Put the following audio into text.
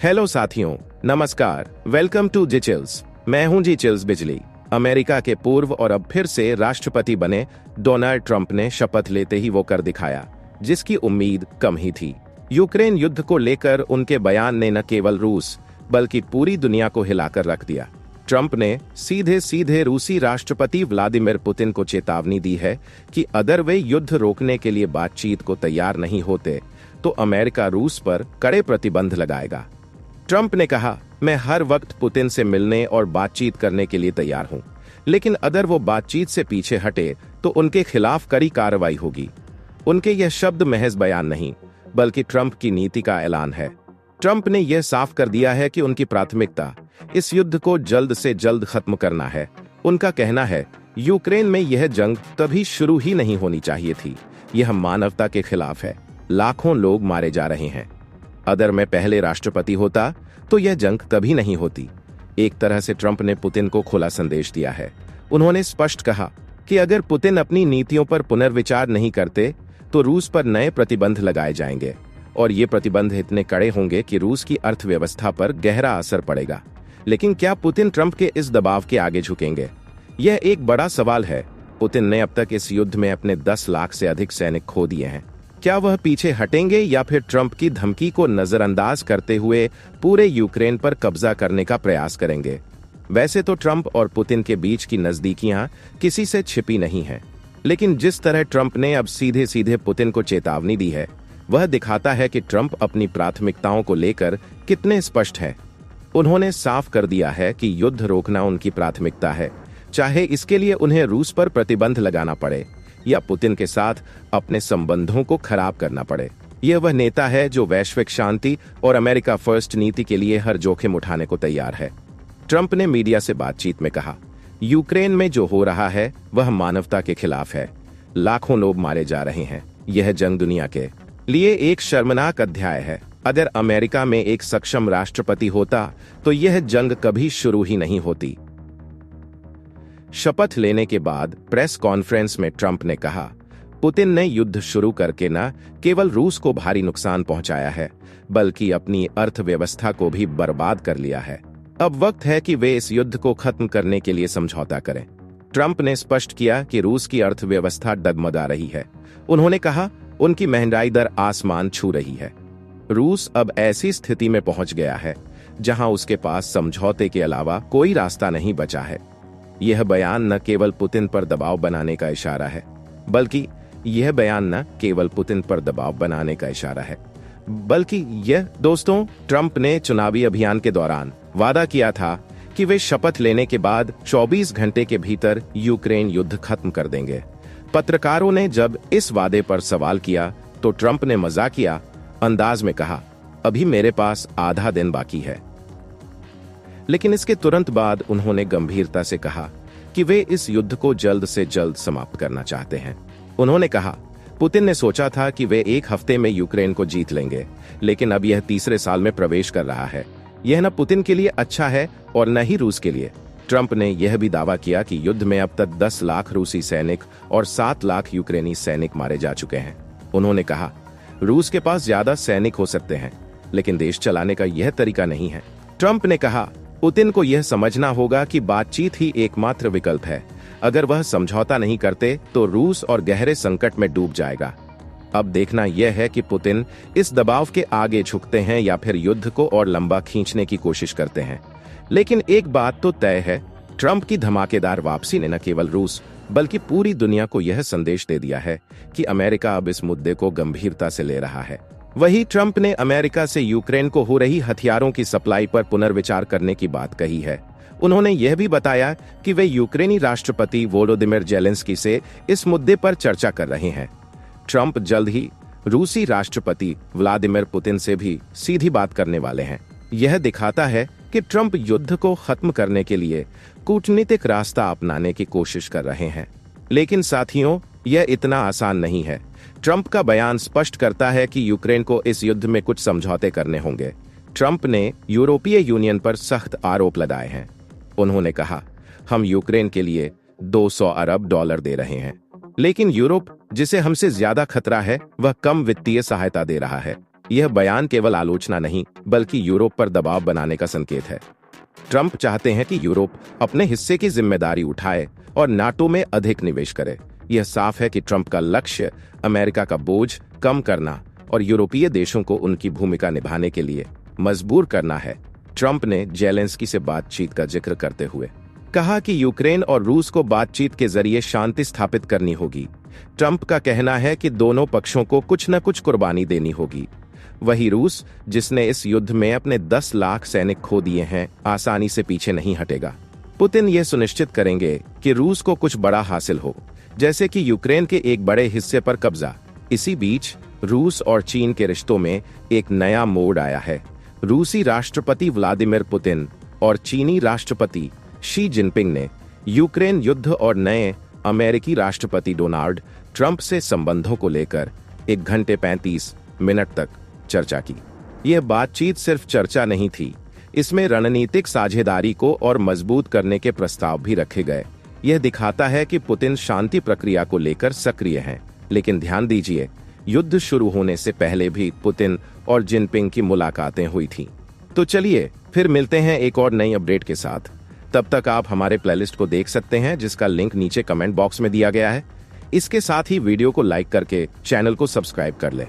Hello साथियों, नमस्कार। Welcome to G chills. मैं हूं जी चिल्स बिजली। अमेरिका के पूर्व और अब फिर से राष्ट्रपति बने डोनाल्ड ट्रंप ने शपथ लेते ही वो कर दिखाया जिसकी उम्मीद कम ही थी। यूक्रेन युद्ध को लेकर उनके बयान ने न केवल रूस बल्कि पूरी दुनिया को हिलाकर रख दिया। ट्रंप ने सीधे सीधे रूसी राष्ट्रपति व्लादिमीर पुतिन को चेतावनी दी है कि अगर वे युद्ध रोकने के लिए बातचीत को तैयार नहीं होते तो अमेरिका रूस पर कड़े प्रतिबंध लगाएगा। ट्रंप ने कहा, मैं हर वक्त पुतिन से मिलने और बातचीत करने के लिए तैयार हूं, लेकिन अगर वो बातचीत से पीछे हटे तो उनके खिलाफ कड़ी कार्रवाई होगी। उनके यह शब्द महज बयान नहीं बल्कि ट्रंप की नीति का ऐलान है। ट्रंप ने यह साफ कर दिया है कि उनकी प्राथमिकता इस युद्ध को जल्द से जल्द खत्म करना है। उनका कहना है, यूक्रेन में यह जंग कभी शुरू ही नहीं होनी चाहिए थी। यह मानवता के खिलाफ है। लाखों लोग मारे जा रहे हैं। अगर मैं पहले राष्ट्रपति होता तो यह जंग कभी नहीं होती। एक तरह से ट्रंप ने पुतिन को खुला संदेश दिया है। उन्होंने स्पष्ट कहा कि अगर पुतिन अपनी नीतियों पर पुनर्विचार नहीं करते तो रूस पर नए प्रतिबंध लगाए जाएंगे और ये प्रतिबंध इतने कड़े होंगे कि रूस की अर्थव्यवस्था पर गहरा असर पड़ेगा। लेकिन क्या पुतिन ट्रंप के इस दबाव के आगे झुकेंगे? यह एक बड़ा सवाल है। पुतिन ने अब तक इस युद्ध में अपने 10 लाख से अधिक सैनिक खो दिए हैं। क्या वह पीछे हटेंगे या फिर ट्रंप की धमकी को नजरअंदाज करते हुए पूरे यूक्रेन पर कब्जा करने का प्रयास करेंगे? वैसे तो ट्रंप और पुतिन के बीच की नजदीकियां किसी से छिपी नहीं हैं, लेकिन जिस तरह ट्रंप ने अब सीधे सीधे पुतिन को चेतावनी दी है वह दिखाता है कि ट्रंप अपनी प्राथमिकताओं को लेकर कितने स्पष्ट हैं। उन्होंने साफ कर दिया है कि युद्ध रोकना उनकी प्राथमिकता है, चाहे इसके लिए उन्हें रूस पर प्रतिबंध लगाना पड़े या पुतिन के साथ अपने संबंधों को खराब करना पड़े। यह वह नेता है जो वैश्विक शांति और अमेरिका फर्स्ट नीति के लिए हर जोखिम उठाने को तैयार है। ट्रंप ने मीडिया से बातचीत में कहा, यूक्रेन में जो हो रहा है वह मानवता के खिलाफ है। लाखों लोग मारे जा रहे हैं। यह जंग दुनिया के लिए एक शर्मनाक अध्याय है। अगर अमेरिका में एक सक्षम राष्ट्रपति होता तो यह जंग कभी शुरू ही नहीं होती। शपथ लेने के बाद प्रेस कॉन्फ्रेंस में ट्रंप ने कहा, पुतिन ने युद्ध शुरू करके न केवल रूस को भारी नुकसान पहुंचाया है बल्कि अपनी अर्थव्यवस्था को भी बर्बाद कर लिया है। अब वक्त है कि वे इस युद्ध को खत्म करने के लिए समझौता करें। ट्रंप ने स्पष्ट किया कि रूस की अर्थव्यवस्था डगमगा रही है। उन्होंने कहा, उनकी महंगाई दर आसमान छू रही है। रूस अब ऐसी स्थिति में पहुंच गया है जहां उसके पास समझौते के अलावा कोई रास्ता नहीं बचा है। यह बयान न केवल पुतिन पर दबाव बनाने का इशारा है बल्कि दोस्तों, ट्रंप ने चुनावी अभियान के दौरान वादा किया था कि वे शपथ लेने के बाद 24 घंटे के भीतर यूक्रेन युद्ध खत्म कर देंगे। पत्रकारों ने जब इस वादे पर सवाल किया तो ट्रंप ने मजाकिया अंदाज में कहा, अभी मेरे पास आधा दिन बाकी है। लेकिन इसके तुरंत बाद उन्होंने गंभीरता से कहा कि वे इस युद्ध को जल्द से जल्द समाप्त करना चाहते हैं। उन्होंने कहा, पुतिन ने सोचा था कि वे एक हफ्ते में यूक्रेन को जीत लेंगे, लेकिन अब यह तीसरे साल में प्रवेश कर रहा है। यह न पुतिन के लिए अच्छा है और न ही रूस के लिए। ट्रंप ने यह भी दावा किया कि युद्ध में अब तक 10 लाख रूसी सैनिक और 7 लाख यूक्रेनी सैनिक मारे जा चुके हैं। उन्होंने कहा, रूस के पास ज्यादा सैनिक हो सकते हैं लेकिन देश चलाने का यह तरीका नहीं है। ट्रंप ने कहा, पुतिन को यह समझना होगा कि बातचीत ही एकमात्र विकल्प है। अगर वह समझौता नहीं करते तो रूस और गहरे संकट में डूब जाएगा। अब देखना यह है कि पुतिन इस दबाव के आगे झुकते हैं या फिर युद्ध को और लंबा खींचने की कोशिश करते हैं। लेकिन एक बात तो तय है, ट्रंप की धमाकेदार वापसी ने न केवल रूस बल्कि पूरी दुनिया को यह संदेश दे दिया है कि अमेरिका अब इस मुद्दे को गंभीरता से ले रहा है। वहीं ट्रंप ने अमेरिका से यूक्रेन को हो रही हथियारों की सप्लाई पर पुनर्विचार करने की बात कही है। उन्होंने यह भी बताया कि वे यूक्रेनी राष्ट्रपति वोलोदिमीर जेलेंस्की से इस मुद्दे पर चर्चा कर रहे हैं। ट्रंप जल्द ही रूसी राष्ट्रपति व्लादिमीर पुतिन से भी सीधी बात करने वाले हैं। यह दिखाता है कि ट्रंप युद्ध को खत्म करने के लिए कूटनीतिक रास्ता अपनाने की कोशिश कर रहे हैं। लेकिन साथियों, यह इतना आसान नहीं है। ट्रंप का बयान स्पष्ट करता है कि यूक्रेन को इस युद्ध में कुछ समझौते करने होंगे। ट्रंप ने यूरोपीय यूनियन पर सख्त आरोप लगाए हैं। उन्होंने कहा, हम यूक्रेन के लिए $200 अरब दे रहे हैं, लेकिन यूरोप, जिसे हमसे ज्यादा खतरा है, वह कम वित्तीय सहायता दे रहा है। यह बयान केवल आलोचना नहीं बल्कि यूरोप पर दबाव बनाने का संकेत है। ट्रंप चाहते हैं कि यूरोप अपने हिस्से की जिम्मेदारी उठाए और नाटो में अधिक निवेश करे। यह साफ है कि ट्रंप का लक्ष्य अमेरिका का बोझ कम करना और यूरोपीय देशों को उनकी भूमिका निभाने के लिए मजबूर करना है। ट्रंप ने जेलेंस्की से बातचीत का जिक्र करते हुए कहा कि यूक्रेन और रूस को बातचीत के जरिए शांति स्थापित करनी होगी। ट्रंप का कहना है कि दोनों पक्षों को कुछ न कुछ कुर्बानी देनी होगी। वही रूस, जिसने इस युद्ध में अपने 10 लाख सैनिक खो दिए हैं, आसानी से पीछे नहीं हटेगा। पुतिन यह सुनिश्चित करेंगे कि रूस को कुछ बड़ा हासिल हो, जैसे कि यूक्रेन के एक बड़े हिस्से पर कब्जा। इसी बीच रूस और चीन के रिश्तों में एक नया मोड़ आया है। रूसी राष्ट्रपति व्लादिमीर पुतिन और चीनी राष्ट्रपति शी जिनपिंग ने यूक्रेन युद्ध और नए अमेरिकी राष्ट्रपति डोनाल्ड ट्रंप से संबंधों को लेकर 1 घंटे 35 मिनट तक चर्चा की। यह बातचीत सिर्फ चर्चा नहीं थी, इसमें रणनीतिक साझेदारी को और मजबूत करने के प्रस्ताव भी रखे गए। यह दिखाता है कि पुतिन शांति प्रक्रिया को लेकर सक्रिय हैं। लेकिन ध्यान दीजिए, युद्ध शुरू होने से पहले भी पुतिन और जिनपिंग की मुलाकातें हुई थीं। तो चलिए फिर मिलते हैं एक और नई अपडेट के साथ। तब तक आप हमारे प्लेलिस्ट को देख सकते हैं, जिसका लिंक नीचे कमेंट बॉक्स में दिया गया है। इसके साथ ही वीडियो को लाइक करके चैनल को सब्सक्राइब कर लें।